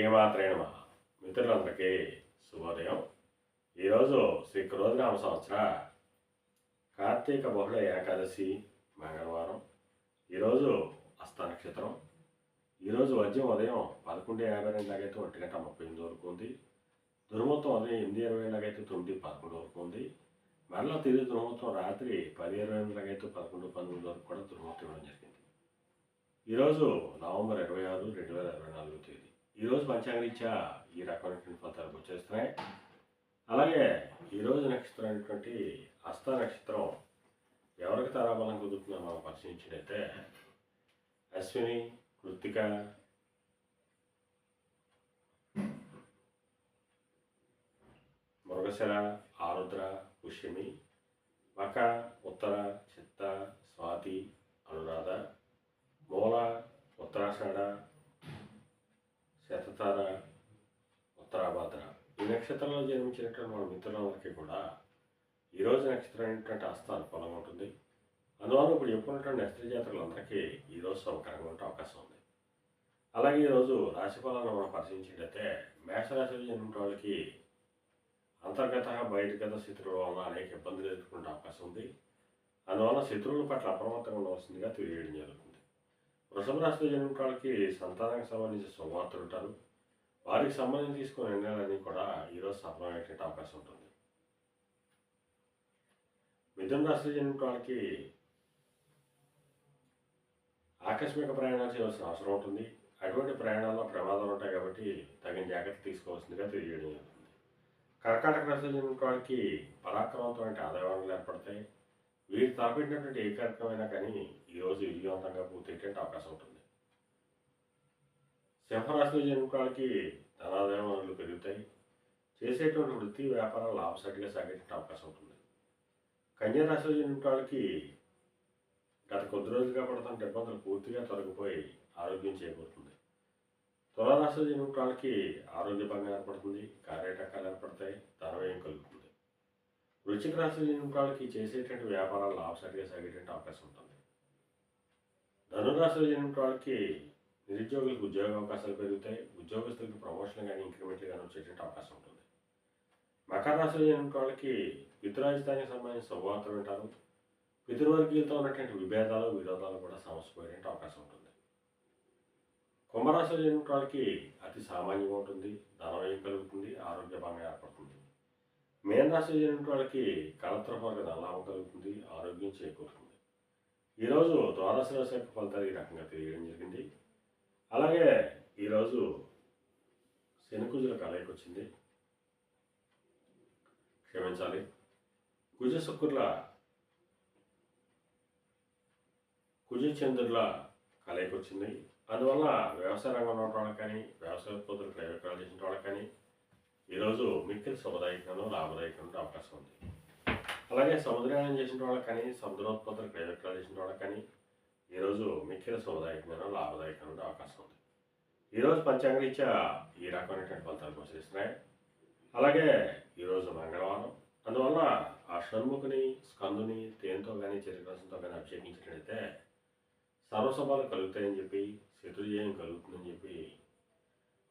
శ్రీమాత్రే నమః. మిత్రులందరికీ శుభోదయం. ఈరోజు శ్రీ క్రోధినామ సంవత్సర కార్తీక బహుళ ఏకాదశి మంగళవారం. ఈరోజు హస్త నక్షత్రం. ఈరోజు ఉదయం 11:52 లాగైతే 1:38 వరకు ఉంది. దుర్ముహూర్తం ఉదయం 8:20 లాగైతే 9:11 వరకు ఉంది. మరలా తిరిగి దుర్ముహూర్తం రాత్రి 10:28 లాగైతే 11:19 వరకు కూడా దుర్ముహూర్తం ఇవ్వడం జరిగింది. ఈరోజు నవంబర్ 26, 2024 తేదీ. ఈరోజు పంచాంగరీత్యా ఈ రకమైనటువంటి ఫలితాలు వచ్చేస్తున్నాయి. అలాగే ఈరోజు నక్షత్రం అయినటువంటి హస్త నక్షత్రం ఎవరికి తారాబలం కుదురుతుందో మనం పరిశీలించినట్లయితే అశ్విని, కృత్తిక, మృగశిర, ఆరుద్ర, పుష్యమి, మక, ఉత్తర, చిత్త, స్వాతి, అనురాధ, మూల, ఉత్తరాషాఢ, శతతార, ఉత్తరాభాద్ర ఈ నక్షత్రంలో జన్మించినటువంటి మన మిత్రులందరికీ కూడా ఈరోజు నక్షత్రం అయినటువంటి హస్త అనుకూలంగా ఉంటుంది. అందువల్ల ఇప్పుడు చెప్పుకున్నటువంటి నక్షత్ర జాతకులందరికీ ఈరోజు సౌకర్యంగా ఉండే అవకాశం ఉంది. అలాగే ఈరోజు రాశిఫలాలను మనం పరిశీలించినట్లయితే మేషరాశిలో జన్మించిన వాళ్ళకి అంతర్గత బహిర్గత శత్రువుల వలన అనేక ఇబ్బందులు ఎదుర్కొనే అవకాశం ఉంది. అందువల్ల శత్రువుల పట్ల అప్రమత్తంగా ఉండవలసిందిగా తెలియజేయడం జరుగుతుంది. వృషభ రాశిలో జన్మించిన వాళ్ళకి సంతానానికి సంబంధించి శుభవార్తలు ఉంటారు. వారికి సంబంధించి తీసుకునే నిర్ణయాలన్నీ కూడా ఈరోజు సఫలమయ్యేట అవకాశం ఉంటుంది. మిథున రాశిలో జన్మించిన వాళ్ళకి ఆకస్మిక ప్రయాణాలు చేయవలసిన అవసరం ఉంటుంది. అటువంటి ప్రయాణాల్లో ప్రమాదాలు ఉంటాయి కాబట్టి తగిన జాగ్రత్త తీసుకోవాల్సిందిగా తెలియజేయడం జరుగుతుంది. కర్కాటక రాశిలో జన్మించిన వాళ్ళకి పరాక్రమంతో ఆదాయ వనరులు ఏర్పడతాయి. వీరు తలపెట్టినటువంటి ఏ కార్యక్రమైనా కానీ ఈరోజు విజయవంతంగా పూర్తయ్యేటువంటి అవకాశం ఉంటుంది. సింహరాశిలో జన్మించిన వాళ్ళకి ధనాదాయ వనరులు పెరుగుతాయి. చేసేటువంటి వృత్తి వ్యాపారాలు లాభసాటిగా సాగేటువంటి అవకాశం ఉంటుంది. కన్యా రాశిలో జన్మించిన వాళ్ళకి గత కొద్ది రోజులుగా పడుతున్న ఇబ్బందులు పూర్తిగా తొలగిపోయి ఆరోగ్యం చేకూరుతుంది. తులారాశిలో జన్మించిన వాళ్ళకి ఆరోగ్య భంగం ఏర్పడుతుంది. కార్యటకాలు ఏర్పడతాయి. ధనవ్యయం కలుగుతుంది. వృశ్చిక రాశిలో జన్మించిన వాళ్ళకి చేసేటువంటి వ్యాపారాలు లాభసాటిగా సాగేటువంటి అవకాశం ఉంటుంది. ధనురాశిలో జన్మించిన వాళ్ళకి నిరుద్యోగులకు ఉద్యోగ అవకాశాలు పెరుగుతాయి. ఉద్యోగస్తులకు ప్రమోషన్ కానీ ఇంక్రిమెంట్లు కానీ వచ్చేటువంటి అవకాశం ఉంటుంది. మకర రాశిలో జన్మించిన వాళ్ళకి పితృరాజధానికి సంబంధించిన శుభవార్తలు వింటారు. పితృవర్గీయులతో ఉన్నటువంటి విభేదాలు విరోధాలు కూడా సమస్యపోయేటువంటి అవకాశం ఉంటుంది. కుంభరాశిలో జన్మించిన వాళ్ళకి అతి సామాన్యంగా ఉంటుంది. ధనవ్యయం కలుగుతుంది. ఆరోగ్య భంగం ఏర్పడుతుంది. మేన రాశిలో జన్మించిన వాళ్ళకి కలత్రపూర్వక ధనలాభం కలుగుతుంది. ఆరోగ్యం చేకూరుతుంది. ఈరోజు ద్వాదశ రాశి యొక్క ఫలితాలు ఈ రకంగా తెలియడం జరిగింది. అలాగే ఈరోజు శనికుజుల కలయిక వచ్చింది. క్షమించాలి, కుజ శుక్రుల కుజ చంద్రుల కలయిక వచ్చింది. అందువల్ల వ్యవసాయ రంగంలో ఉన్న వాళ్ళకి కానీ వ్యవసాయ ఉత్పత్తులు క్రయ విక్రయాలు చేసిన వాళ్ళకి కానీ ఈరోజు మిక్కిలి శుభదాయకంగా లాభదాయకంగా అవకాశం ఉంది. అలాగే సముద్రయానం చేసిన వాళ్ళకి కానీ సముద్రోత్పత్తులు క్రయ విక్రయాలు చేసిన వాళ్ళకి కానీ ఈరోజు మిక్కిలి శుభదాయకంగా లాభదాయకంగా అవకాశం ఉంది. ఈరోజు పంచాంగరీత్యా ఈ రకమైనటువంటి ఫలితాలు గోచరిస్తున్నాయి. అలాగే ఈరోజు మంగళవారం. అందువల్ల ఆ షణ్ముఖుని స్కందుని తేనెతో కానీ చెరుకు కానీ అభిషేకించినట్లయితే సర్వసభలు కలుగుతాయని చెప్పి, శత్రుజయం కలుగుతుందని చెప్పి,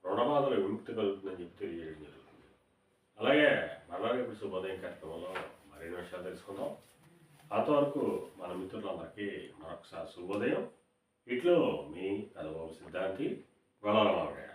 రుణబాధలు విముక్తి కలుగుతుందని చెప్పి తెలియజేయడం జరుగుతుంది. అలాగే మరలా రేపు శుభోదయం కార్యక్రమంలో మరిన్ని విషయాలు తెలుసుకుందాం. అంతవరకు మన మిత్రులందరికీ మరొకసారి శుభోదయం. ఇట్లు మీ పెదబాబు సిద్ధాంతి గొల్లల మామిడి.